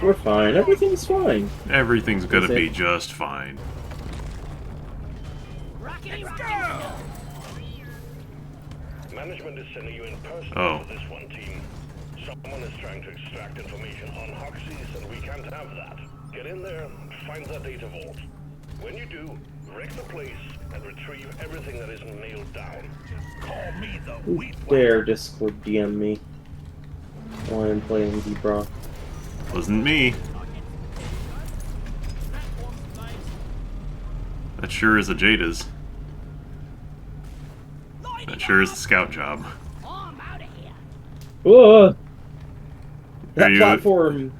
We're fine. Everything's fine. Everything's gonna be just fine. Let's go! Management is sending you in person Oh. to this one team. Someone is trying to extract information on Hoxies, and we can't have that. Get in there, find that data vault. When you do, wreck the place and retrieve everything that isn't nailed down. Call me the wheat Dare Discord DM me while I'm playing D-Bra. Wasn't me. That sure is a Jada's. That sure is the scout job. Whoa! That Are you- platform,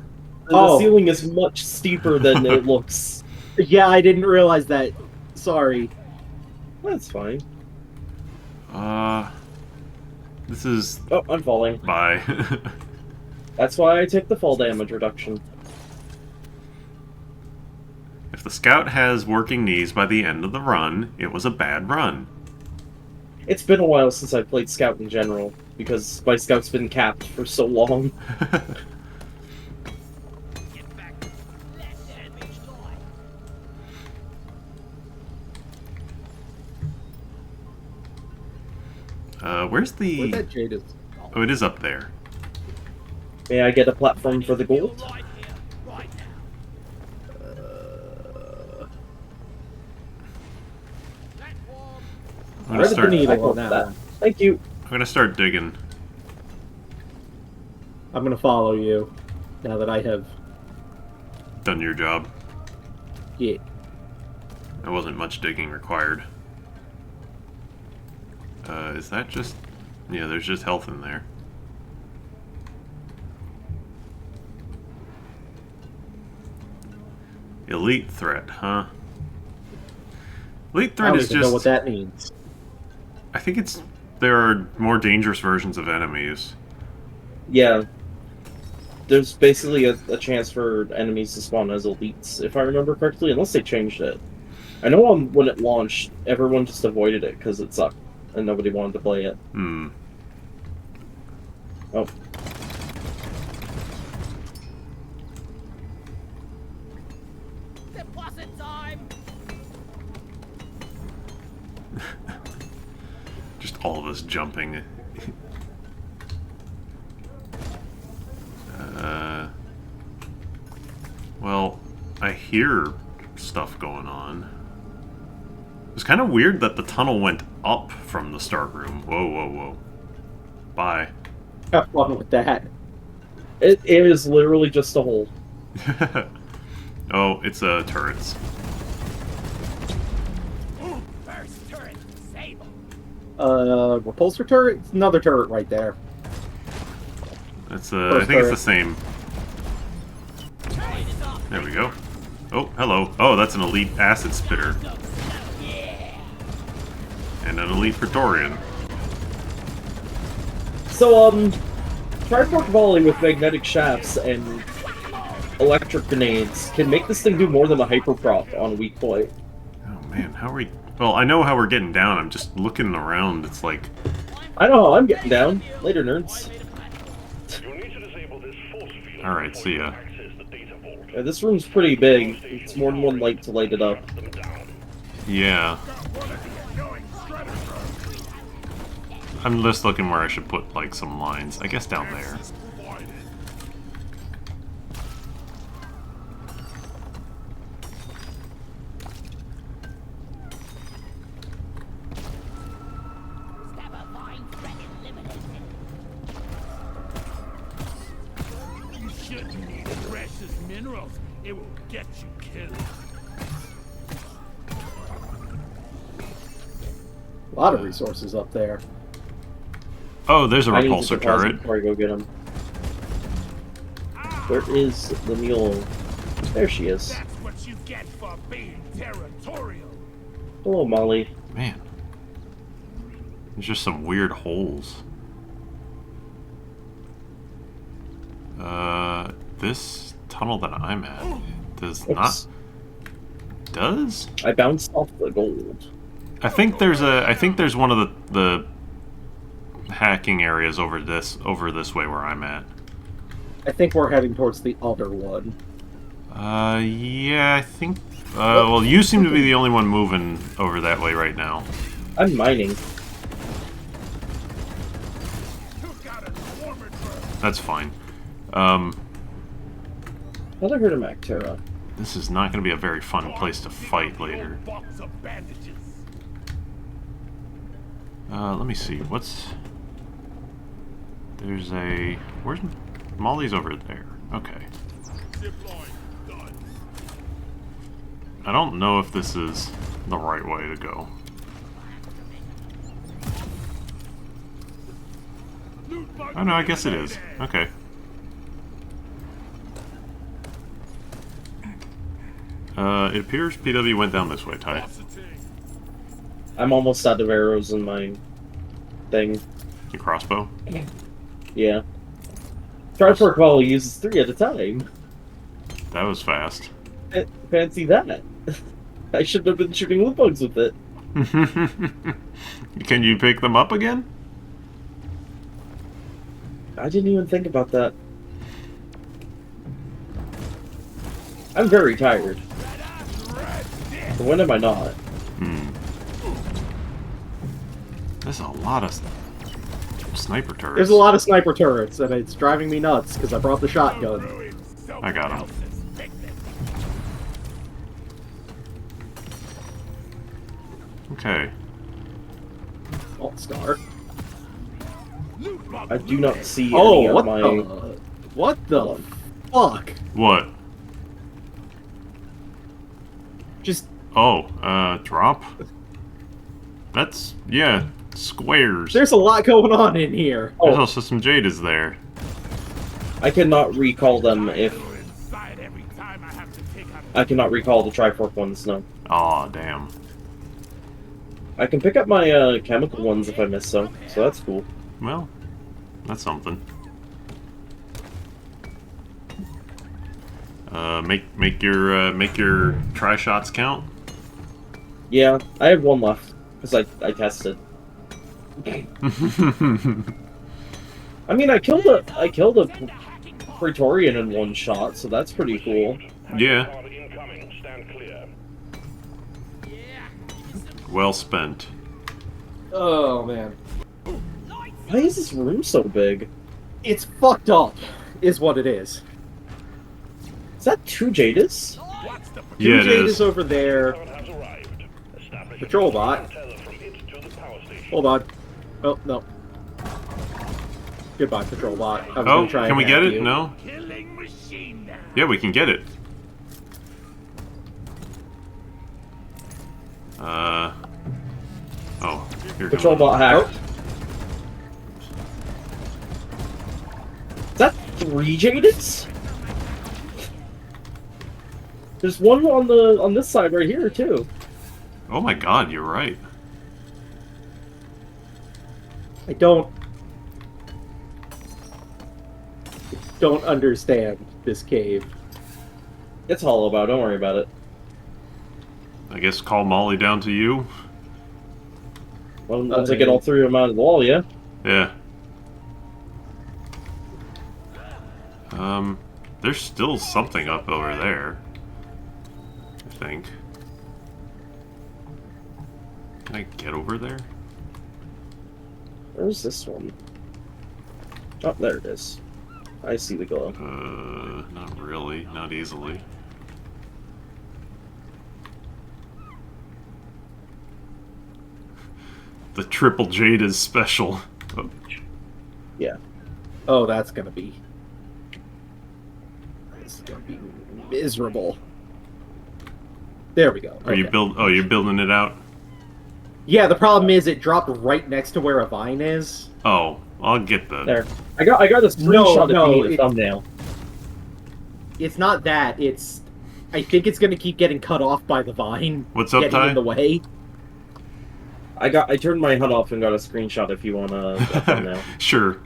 the Oh. ceiling is much steeper than it looks. Yeah, I didn't realize that. Sorry. That's fine. This is... Oh, I'm falling. Bye. That's why I take the fall damage reduction. If the scout has working knees by the end of the run, it was a bad run. It's been a while since I've played Scout in general, because my Scout's been capped for so long. Where's the... Where'd that Jade is? Oh, it is up there. May I get a platform for the gold? I'm gonna Where's the start... needle I on want that that. one? Thank you. I'm gonna start digging. I'm gonna follow you now that I have. Done your job. Yeah. There wasn't much digging required. Is that just... Yeah, there's just health in there. Elite threat, huh? Elite I threat don't is even know what just... that means. I think it's... There are more dangerous versions of enemies. Yeah. There's basically a chance for enemies to spawn as elites, if I remember correctly, unless they changed it. I know when it launched, everyone just avoided it because it sucked, and nobody wanted to play it. Hmm. Oh. Deposit time! Just all of us jumping. Well, I hear stuff going on. It's kind of weird that the tunnel went up from the start room. Whoa, whoa, whoa. Bye. Have fun with that. It is literally just a hole. Oh, it's turrets. First turret, disable. Repulsor turret? It's another turret right there. It's I think it's the same. There we go. Oh, hello. Oh, that's an elite acid spitter. And an elite Praetorian. So, Trifork Volley with magnetic shafts and electric grenades can make this thing do more than a hyperprop on weak point. Oh man, how are we... Well, I know how we're getting down. I'm just looking around. It's like... I know how I'm getting down. Later, nerds. You'll need to disable this force field Alright, before see you ya. access the data vault. Yeah, this room's pretty big. It's more than one light to light it up. Them down. Yeah. I'm just looking where I should put, like, some lines. I guess down there. You shouldn't need precious minerals. It will get you killed. A lot of resources up there. Oh, there's a I need to repulsor deposit turret. before I go get him. Where is the mule? There she is. That's what you get for being territorial. Hello, Molly. Man. There's just some weird holes. This tunnel that I'm at does not... Oops. Does? I bounced off the gold. I think there's one of the hacking areas over this way where I'm at. I think we're heading towards the other one. Yeah, I think. Well, you seem to be the only one moving over that way right now. I'm mining. That's fine. I thought I heard a Mactera. This is not going to be a very fun place to fight later. Box of bandages. Let me see. What's... There's a... Where's... Molly's over there. Okay. Zip line done. I don't know if this is the right way to go. Loot bug Oh no, I guess it is. Okay. It appears PW went down this way, Ty. I'm almost out of arrows in my thing. Your crossbow? Yeah. Trifork Volley uses 3 at a time. That was fast. Fancy that. I should have been shooting loot bugs with it. Can you pick them up again? I didn't even think about that. I'm very tired. But when am I not? There's a lot of sniper turrets. There's a lot of sniper turrets, and it's driving me nuts because I brought the shotgun. I got him. Okay. Alt star. I do not see any Oh, of what my... the? What the fuck? What? Just Oh, drop? That's, yeah, squares. there's a lot going on in here. There's Oh, also some jade is there. I cannot recall them if... Inside every time I have to take out I cannot recall the Trifork ones, no. Aw, damn. I can pick up my chemical ones if I miss some, so that's cool. Well, that's something. Make your try shots count. Yeah, I have 1 left, because I tested. I mean, I killed a Praetorian in 1 shot, so that's pretty cool. Yeah. Incoming. Stand clear. Well spent. Oh man, Why is this room so big? it's fucked up, is what it is. Is that 2 Jadis? what's the Yeah, it Jade is. is over there. Someone has arrived. Establish Patrol bot. tether from it to the power station. Hold on. Oh no. Goodbye, patrol bot. I was Oh, gonna try can and we get hack it? you. No? killing machine now? Yeah, we can get it. Oh, here Patrol comes. bot hacked. Oh. Is that 3 Jadis? There's one on this side right here too. Oh my god, you're right. I don't understand this cave. It's hollow about. Don't worry about it. I guess call Molly down to you. Well, once I get all 3 of them out of the wall, yeah. Yeah. There's still something up over there. I think. Can I get over there? Where's this one? Oh, there it is. I see the glow. Not really. Not easily. The triple jade is special. Oh, Yeah. Oh, that's gonna be miserable. There we go. are you Okay. Oh, you're building it out? Yeah, the problem is it dropped right next to where a vine is. Oh, I'll get the... There. I got a screenshot No, of being a it- thumbnail. It's not that. It's I think it's gonna keep getting cut off by the vine. What's up, getting Ty? in the way. I turned my HUD off and got a screenshot if you want a thumbnail. Sure.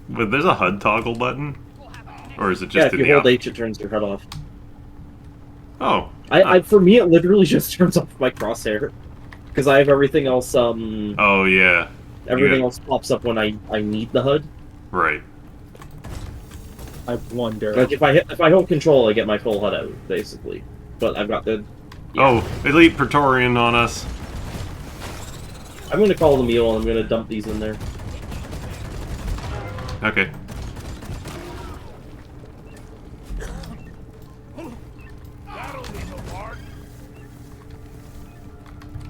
But there's a HUD toggle button? Or is it Yeah, just if in you the hold H, it turns your HUD off. Oh. For me, it literally just turns off my crosshair. Because I have everything else. Oh yeah. Everything Yeah. else pops up when I need the HUD. Right. I wonder. Like if I hold control, I get my full HUD out basically. But I've got the. Yeah. Oh, Elite Praetorian on us. I'm gonna call the mule and I'm gonna dump these in there. Okay. That'll leave a mark.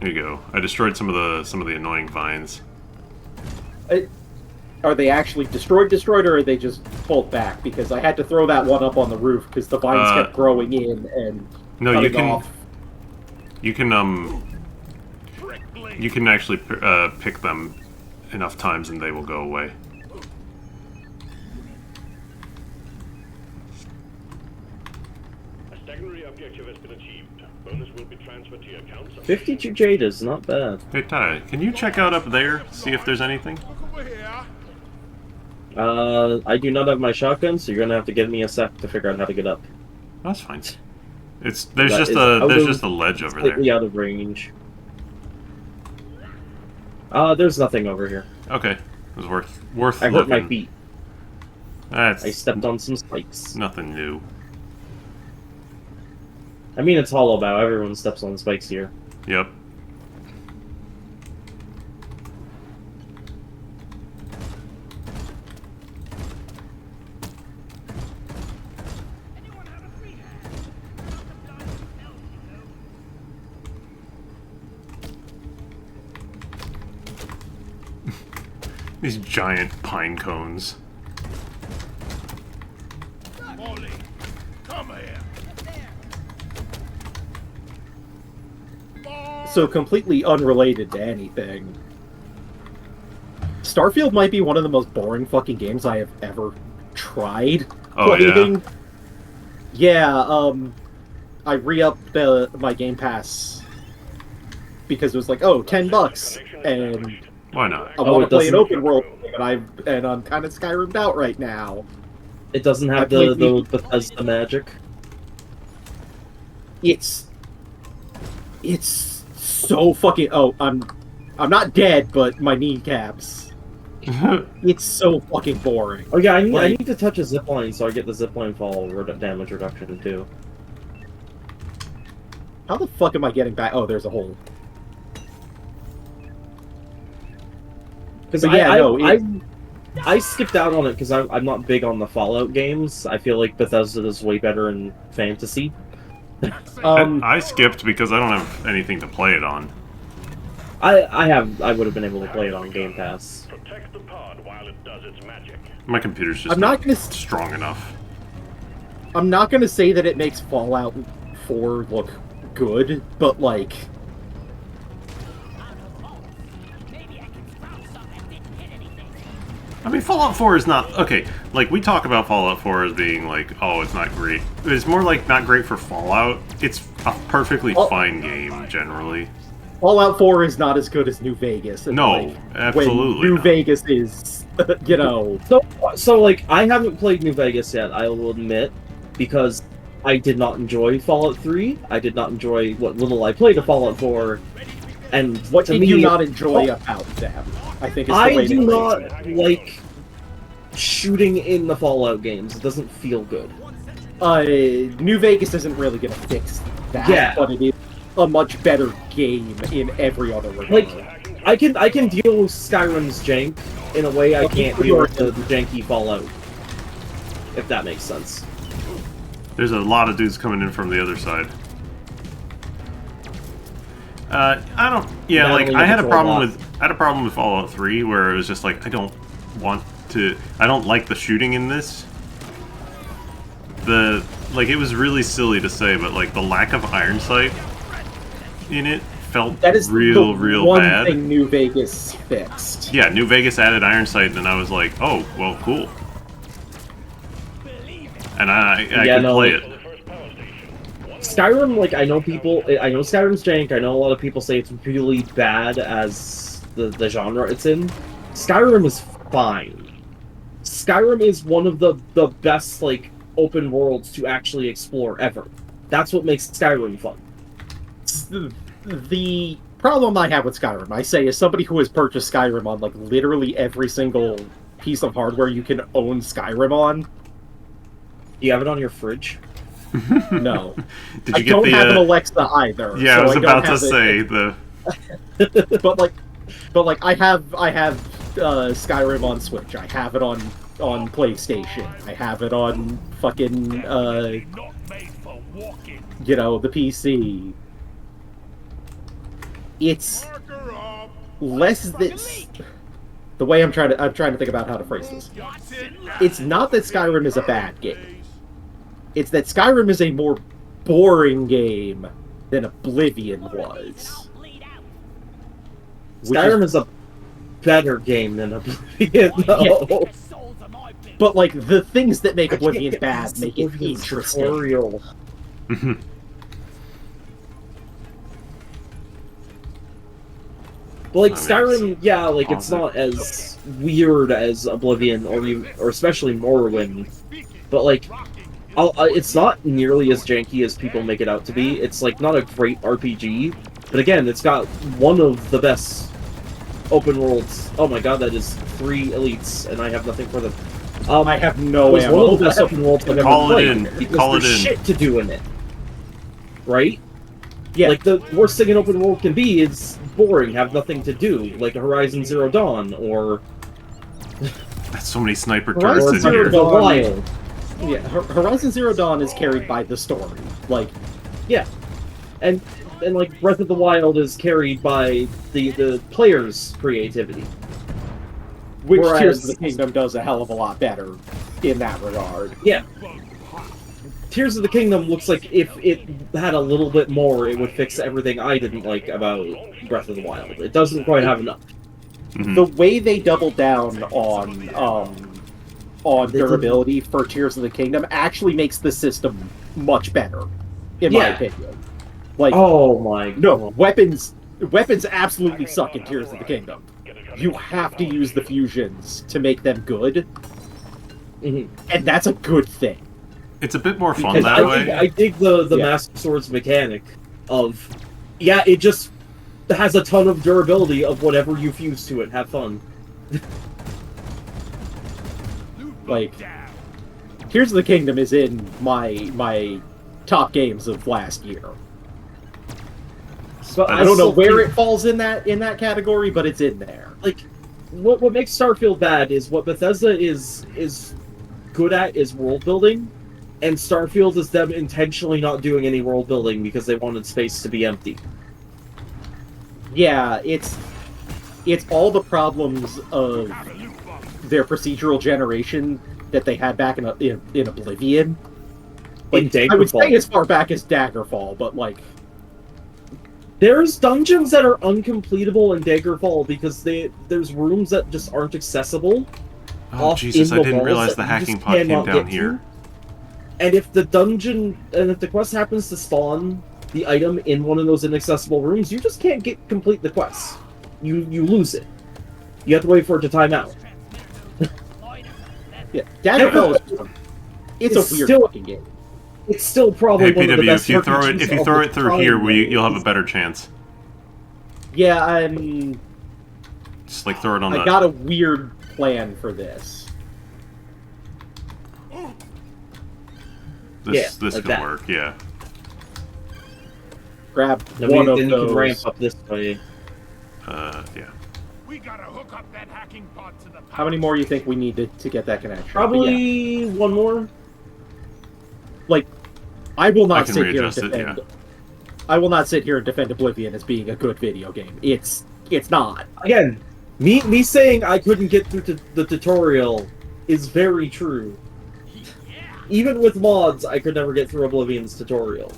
There you go. I destroyed some of the annoying vines. Are they actually destroyed, or are they just pulled back? Because I had to throw that one up on the roof because the vines kept growing in and No, cutting you can. off. You can actually pick them enough times and they will go away. A secondary objective has been achieved. Bonus will be transferred to your account. 52 jade is not bad. Hey Ty, can you check out up there, see if there's anything? Look over here. I do not have my shotgun, so you're gonna have to give me a sec to figure out how to get up. That's fine. There's That just is a out there's of- just a ledge over there. Slightly out of range. There's nothing over here. Okay, it was worth I hurt looking. my feet. That's I stepped on some spikes. nothing new. I mean, it's hollow bow. Everyone steps on spikes here. Yep. These giant pine cones. Molly, come here. So completely unrelated to anything. Starfield might be one of the most boring fucking games I have ever tried Oh, playing. Yeah, I re-upped my Game Pass because it was like, oh, $10, and Why not? I Oh, want it to play an doesn't- open world, and I'm kind of Skyrimmed out right now. It doesn't I have played the Bethesda magic. It's so fucking. Oh, I'm not dead, but my kneecaps. It's so fucking boring. Oh yeah, I Like- need to touch a zipline so I get the zipline fall damage reduction too. How the fuck am I getting back? Oh, there's a hole. Because But yeah, no, I skipped out on it because I'm not big on the Fallout games. I feel like Bethesda is way better in fantasy. I skipped because I don't have anything to play it on. I would have been able to play it on Game Pass. Protect the pod while it does its magic. My computer's just I'm not gonna. strong enough. I'm not gonna say that it makes Fallout 4 look good, but like, I mean, Fallout 4 is not... Okay, like, we talk about Fallout 4 as being like, oh, it's not great. It's more like not great for Fallout. It's a perfectly Oh. fine game, generally. Fallout 4 is not as good as New Vegas. And, No, like, absolutely When New not. Vegas is, you know, So like I haven't played New Vegas yet. I will admit, because I did not enjoy Fallout 3. I did not enjoy what little I played of Fallout 4. And what to did me, you not enjoy about them? I think is the I way do to not phrase it. like shooting in the Fallout games. It doesn't feel good. New Vegas isn't really gonna fix that, Yeah. but it is a much better game in every other regard. Like, I can deal with Skyrim's jank in a way I can't deal with the janky Fallout. If that makes sense. There's a lot of dudes coming in from the other side. I don't... Yeah, Not like, only I had a control problem lot. with... I had a problem with Fallout 3 where it was just like, I don't want to... I don't like the shooting in this. Like, it was really silly to say, but, like, the lack of iron sight in it felt That is real one bad. thing New Vegas fixed. Yeah, New Vegas added iron sight, and I was like, oh, well, cool. And I Yeah, could no, play like- it. Skyrim, like, I know Skyrim's jank, I know a lot of people say it's really bad as the genre it's in. Skyrim is fine. Skyrim is one of the best, like, open worlds to actually explore ever. That's what makes Skyrim fun. The problem I have with Skyrim, I say, as somebody who has purchased Skyrim on like literally every single piece of hardware you can own Skyrim on. Do you have it on your fridge? No. Did you I get don't the? have an Alexa either. Yeah, so I was don't about to have it. say the. But like I have Skyrim on Switch. I have it on PlayStation. I have it on fucking Not made for walking. you know, the PC. It's Marker up. less this. The way I'm trying to think about how to phrase this. That's it. It's not that Skyrim is a bad game. It's that Skyrim is a more boring game than Oblivion was. Which Skyrim is- is a better game than Oblivion, though. But like the things that make I can't Oblivion get bad past make it Oblivion's interesting. tutorial. But like I mean, Skyrim, yeah, like it's awesome. not as weird as Oblivion or especially Morrowind. But like, it's not nearly as janky as people make it out to be. It's like not a great RPG, but again, it's got one of the best open worlds. Oh my god, that is 3 elites, and I have nothing for them. I have no It's ammo. one of the best open worlds I've ever Call it played. in. Because Call it there's in. shit to do in it, right? Yeah. Like, the worst thing an open world can be is boring, have nothing to do, like a Horizon Zero Dawn, or That's so many sniper Horizon turrets in Zero here. The Dawn- Wild. Yeah, Horizon Zero Dawn is carried by the story. Like, Yeah. And like, Breath of the Wild is carried by the player's creativity. which Whereas- Tears of the Kingdom does a hell of a lot better in that regard. Yeah. Tears of the Kingdom looks like if it had a little bit more, it would fix everything I didn't like about Breath of the Wild. It doesn't quite have enough. Mhm. The way they double down on They durability for Tears of the Kingdom actually makes the system much better, in my Yeah. opinion. Like, Oh my no, weapons absolutely suck in Tears of the Kingdom. You have to use the fusions to make them good, Mhm. and that's a good thing. It's a bit more fun Because that way. I dig the Yeah. Master Swords mechanic of, yeah, it just has a ton of durability of whatever you fuse to it. Have fun. Like, Tears of the Kingdom is in my top games of last year. But I don't know where it falls in that category, but it's in there. Like, what makes Starfield bad is what Bethesda is good at is world building, and Starfield is them intentionally not doing any world building because they wanted space to be empty. Yeah, it's all the problems of their procedural generation that they had back in Oblivion. Like, I would say Daggerfall. as far back as Daggerfall, but like, There's dungeons that are uncompletable in Daggerfall because there's rooms that just aren't accessible. Oh off Jesus! in I the didn't walls realize that the you hacking just pod came cannot down get here. to. And if the quest happens to spawn the item in one of those inaccessible rooms, you just can't complete the quest. You lose it. You have to wait for it to time out. yeah, Daggerfall is it's a weird still- fucking game. It's still probably Hey one of the PW, best if you throw it RPGs of through the here, time. you'll have a better chance. Yeah, I'm. Just like throw it on I that. got a weird plan for this. Yeah, This like could that. work. Yeah. Grab Then one of you can those. ramp up this way. Yeah. We gotta hook up that hacking pod to the How many more you think we need to get that connection? But yeah, Probably one more. like, I will I not can sit here and readjust it, defend. yeah. I will not sit here and defend Oblivion as being a good video game. It's not. Again, me saying I couldn't get through to the tutorial is very true. Even with mods, I could never get through Oblivion's tutorial.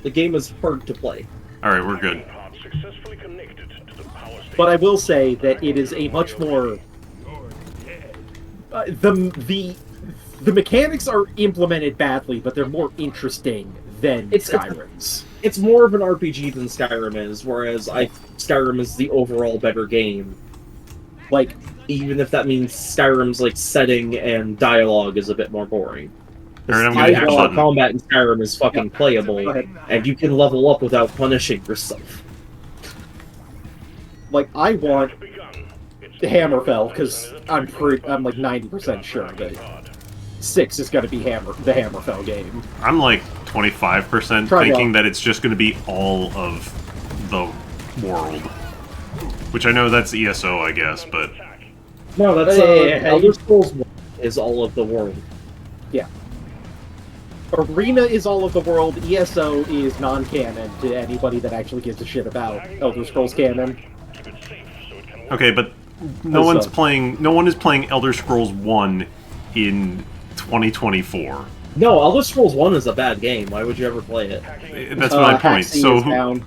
The game is hard to play. All right, we're good. Pod successfully connected to the power station. But I will say that it is a much more the mechanics are implemented badly, but they're more interesting than It's- Skyrim's. It's more of an RPG than Skyrim is, whereas Skyrim is the overall better game. Like, Even if that means Skyrim's like setting and dialogue is a bit more boring. All right, I'm I gonna will- hack button. Combat in Skyrim is fucking playable, Go ahead. and you can level up without punishing yourself. Like, I want Begun. It's Hammerfell, because I'm like 90% sure that 6 is going to be the Hammerfell game. I'm like 25% Try thinking go. that it's just going to be all of the world. Which I know that's ESO, I guess, but No, that's Yeah. Elder Scrolls 1 is all of the world. Yeah. Arena is all of the world, ESO is non-canon to anybody that actually gives a shit about Elder Scrolls canon. keep it safe so it can work. okay, but no one is playing Elder Scrolls 1 in 2024. No, Elder Scrolls 1 is a bad game. Why would you ever play it? That's my point. Haxie So is down.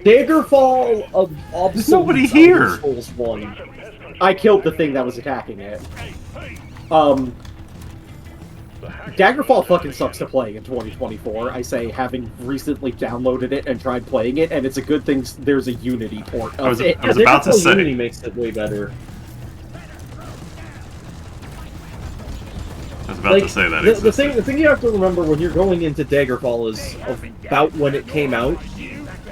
Daggerfall of obsolete nobody here. Elder Scrolls 1. I killed the thing that was attacking it. Daggerfall fucking sucks to play in 2024. I say, having recently downloaded it and tried playing it, and it's a good thing there's a Unity port of I was it. about to Daggerfall say. Unity makes it way better. I was about to say that. The thing you have to remember when you're going into Daggerfall is about when it came out.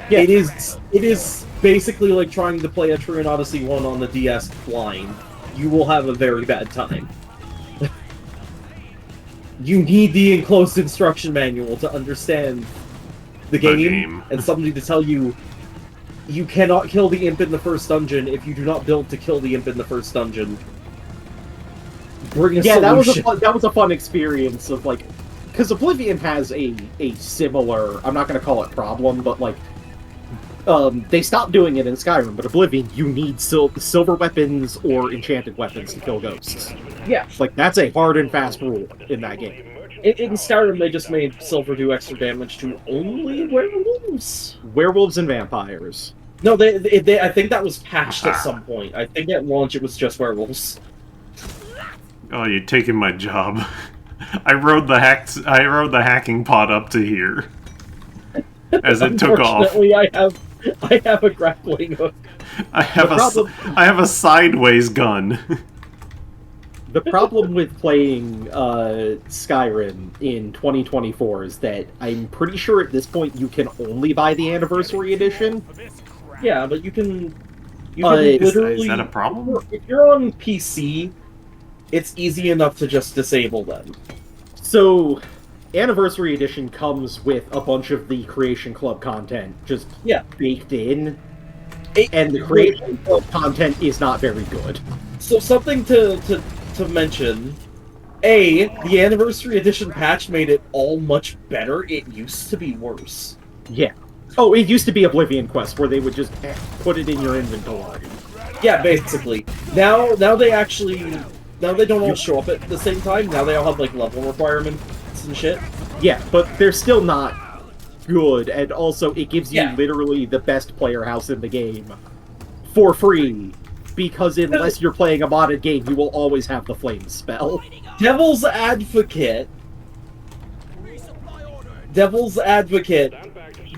Yeah. It is basically like trying to play a Trian Odyssey 1 on the DS blind. You will have a very bad time. You need the enclosed instruction manual to understand the game, and somebody to tell you you cannot kill the imp in the first dungeon if you do not build to kill the imp in the first dungeon. Bring a Yeah, solution. that was a fun experience of like, because Oblivion has a similar, I'm not going to call it problem, but like, they stopped doing it in Skyrim, but Oblivion, you need silver weapons or enchanted weapons to kill ghosts. Yeah. Like, that's a hard and fast rule in that game. In Skyrim, they just made silver do extra damage to only werewolves. Werewolves and vampires. No, they I think that was patched at some point. I think at launch it was just werewolves. Oh, you're taking my job. I rode the hacking pod up to here as it took off. Unfortunately, I have a grappling hook. I have a sideways gun. The problem with playing Skyrim in 2024 is that I'm pretty sure at this point you can only buy the Anniversary Edition. Yeah, but you can Is literally... Is that a problem? If you're on PC, it's easy enough to just disable them. So, Anniversary Edition comes with a bunch of the Creation Club content just baked in, and the Creation Club content is not very good. So something to mention, the Anniversary Edition patch made it all much better. It used to be worse. Yeah. Oh, it used to be Oblivion Quest, where they would just put it in your inventory. Yeah, basically. Now they don't all show up at the same time. Now they all have like level requirements and shit. Yeah, but they're still not good, and also it gives you literally the best player house in the game for free, because unless you're playing a modded game, you will always have the flame spell. Devil's Advocate,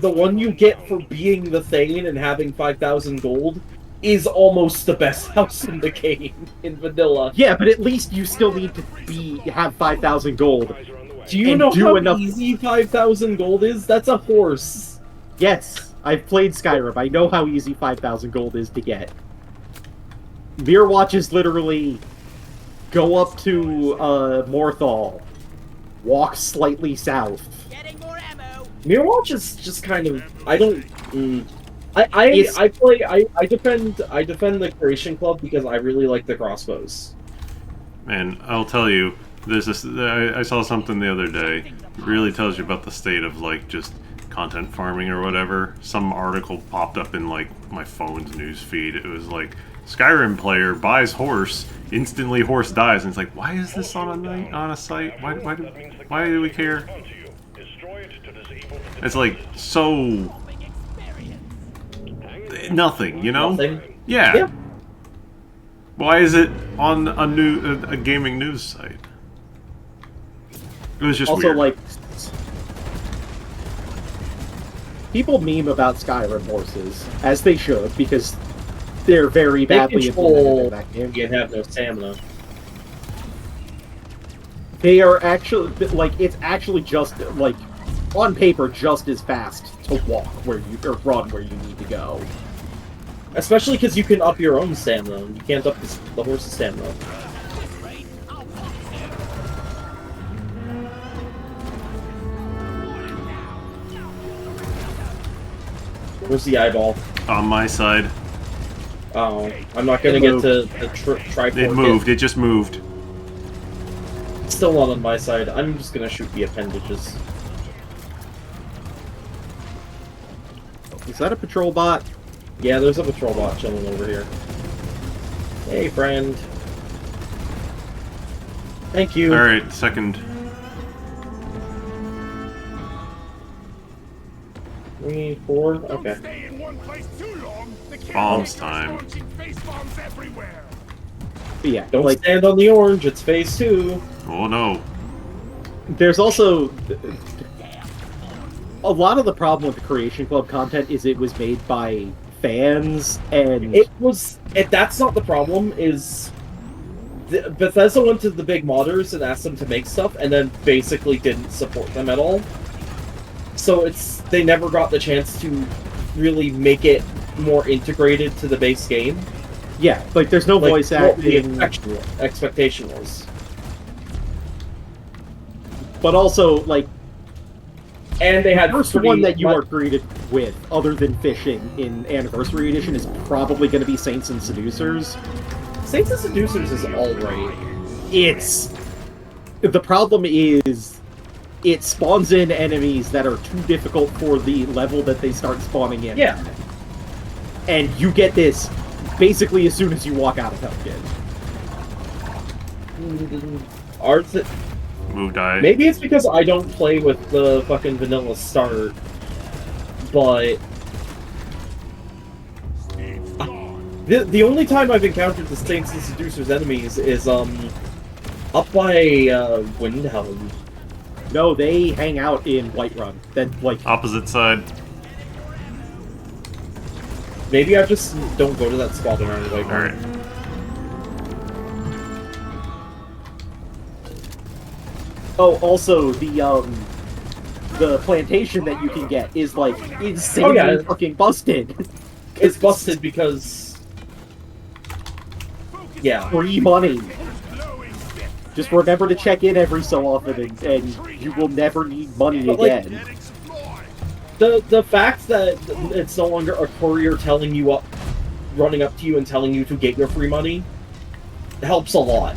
the one you get for being the Thane and having 5,000 gold, is almost the best house in the game in vanilla. Yeah, but at least you still need to have 5,000 gold. Do you know how easy 5,000 gold is? That's a horse. Yes, I've played Skyrim. I know how easy 5,000 gold is to get. Mirror Watch is literally go up to Morthal, walk slightly south. Getting more ammo. Mirror Watch is just kind of I defend the Creation Club because I really like the crossbows. Man, I'll tell you, I saw something the other day. It really tells you about the state of like just content farming or whatever. Some article popped up in like my phone's news feed. It was like Skyrim player buys horse, instantly horse dies, and it's like, why is this on a site? Why do we care? It's like so nothing, you know? Nothing. Yeah. Why is it on a gaming news site? It was just Also, weird. like, people meme about Skyrim horses, as they should, because they're very badly implemented in that game. You have no stamina. They are actually, like, it's actually just, like, on paper, just as fast to walk or run where you need to go. Especially because you can up your own stamina. You can't up the horse's stamina. Where's the eyeball? On my side. Oh, I'm not gonna get to the tripod. It moved. It just moved. Still not on my side. I'm just gonna shoot the appendages. Is that a patrol bot? Yeah, there's a patrol bot chilling over here. Hey, friend. Thank you. Alright, second. 3, 4. Don't Okay. stay in one place too long. The Bombs cannons are time. launching face bombs everywhere. But yeah, Don't like stand on the orange. It's phase 2. Oh no. there's also a lot of the problem with the Creation Club content is it was made by fans, and That's not the problem. Bethesda went to the big modders and asked them to make stuff, and then basically didn't support them at all. So they never got the chance to really make it more integrated to the base game. yeah, like there's no voice What the acting, expectation was. but also like And they had the first pretty one that you much- are greeted with, other than fishing in Anniversary Edition, is probably going to be Saints and Seducers. Saints and Seducers is alright. The problem is it spawns in enemies that are too difficult for the level that they start spawning in. Yeah. And you get this basically as soon as you walk out of Hellgate. Ours, Move die. maybe it's because I don't play with the fucking vanilla start, but the only time I've encountered the Saints and Seducers enemies is up by Windhelm. No, they hang out in Whiterun. Then like Opposite side. Maybe I just don't go to that spot around the Alright. oh, also the plantation that you can get is like insanely Oh, yeah. fucking busted. It's busted because yeah. Free money. Just remember to check in every so often, and you will never need money But, like, again. The fact that it's no longer a courier telling you running up to you and telling you to get your free money helps a lot.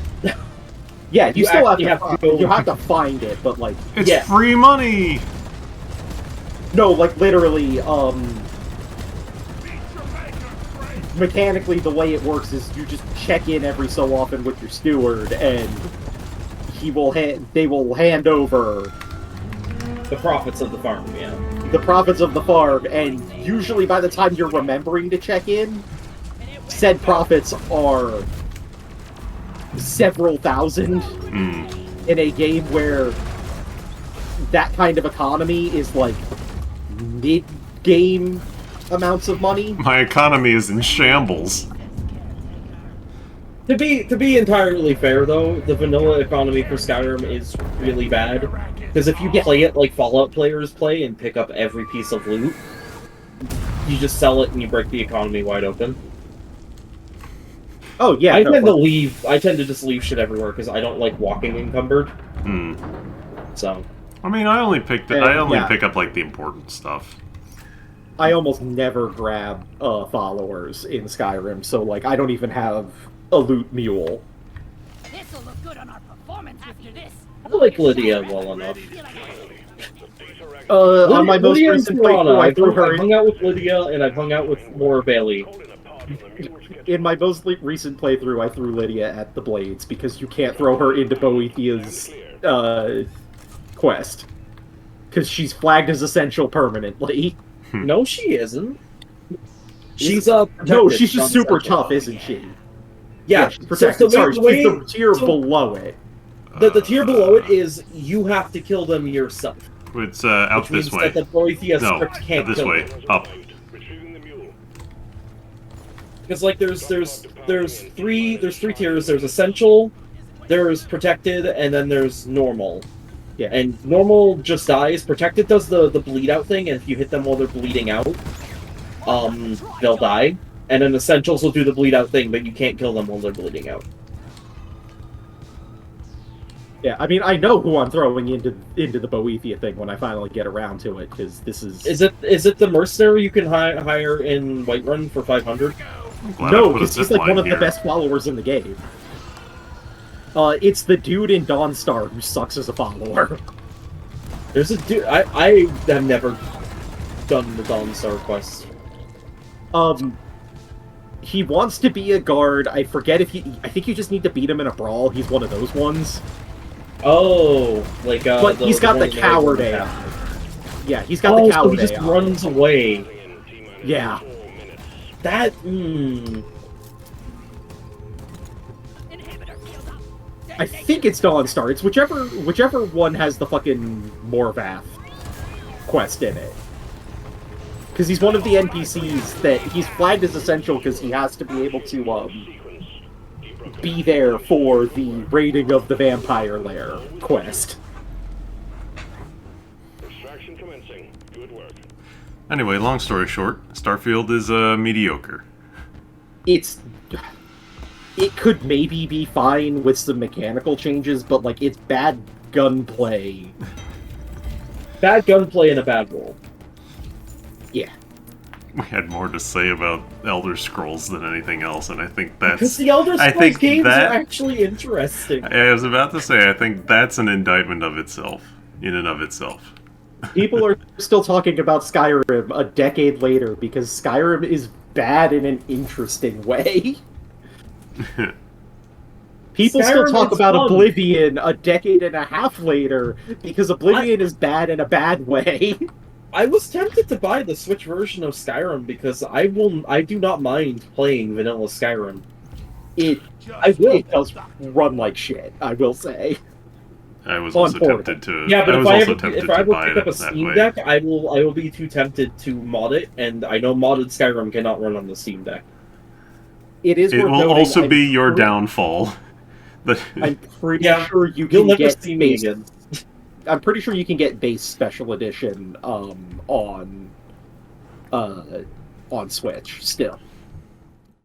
Yeah, you you still actually have to go- you have to find it, but like It's Yeah. free money! no, like literally, mechanically the way it works is you just check in every so often with your steward, and they will hand over The profits of the farm, yeah. the profits of the farm, and usually by the time you're remembering to check in, said profits are several thousand in a game where that kind of economy is like mid-game amounts of money. My economy is in shambles. To be entirely fair, though, the vanilla economy for Skyrim is really bad. Because if you play it like Fallout players play and pick up every piece of loot, you just sell it and you break the economy wide open. Oh yeah, I no, tend to like- leave. I tend to just leave shit everywhere because I don't like walking encumbered. Hmm. So I mean, I only Yeah. pick up like the important stuff. I almost never grab followers in Skyrim, so like I don't even have a loot mule. This'll look good on our performance after this. I like Lydia well enough. On my most Lydia and recent Piranha, playthrough, I I've threw her hung out with Lydia and I've hung out with more Bailey. in my most recent playthrough. I threw Lydia at the blades because you can't throw her into Boethia's quest because she's flagged as essential permanently. No, she isn't. She's no, protected, she's just not super essential. tough, isn't she? Yeah, she's protected. So Sorry, the way- she's the tier so- below it. The tier below it is you have to kill them yourself. It's out Which means this way. that the Boethia No, script can't this kill way. them. Up. Retrieving the mule. Because like there's three tiers. There's essential, there's protected, and then there's normal. Yeah. And normal just dies. Protected does the bleed out thing, and if you hit them while they're bleeding out, they'll die. And then Essentials will do the bleed out thing, but you can't kill them while they're bleeding out. Yeah, I mean, I know who I'm throwing into the Boethia thing when I finally get around to it, because this is... Is it the mercenary you can hire in Whiterun for 500? No, because he's like one of the best followers in the game. It's the dude in Dawnstar who sucks as a follower. There's a dude... I have never done the Dawnstar quest. He wants to be a guard. I forget if he... I think you just need to beat him in a brawl. He's one of those ones. Oh, like, but he's got the coward AI. Yeah, he's got the coward so he just AI. runs away. Yeah. That, I think it's Dawnstar. It's whichever one has the fucking Morvath quest in it. Because he's one of the NPCs that he's flagged as essential because he has to be able to be there for the raiding of the vampire lair quest. Extraction commencing. Good work. Anyway, long story short, Starfield is mediocre. It could maybe be fine with some mechanical changes, but like it's bad gunplay. Bad gunplay and a bad roll. Yeah. We had more to say about Elder Scrolls than anything else, and I think that's... Because the Elder Scrolls games are actually interesting. I was about to say, I think that's an indictment of itself, in and of itself. People are still talking about Skyrim a decade later because Skyrim is bad in an interesting way. People still talk about Oblivion a decade and a half later because Oblivion is bad in a bad way. I was tempted to buy the Switch version of Skyrim because I do not mind playing vanilla Skyrim. It does run like shit, I will say. I was also tempted to. Yeah, but if I would pick up a that Steam way. Deck, I will be too tempted to mod it, and I know modded Skyrim cannot run on the Steam Deck. It will also be your downfall. I'm pretty sure you can get base. I'm pretty sure you can get base special edition on Switch still.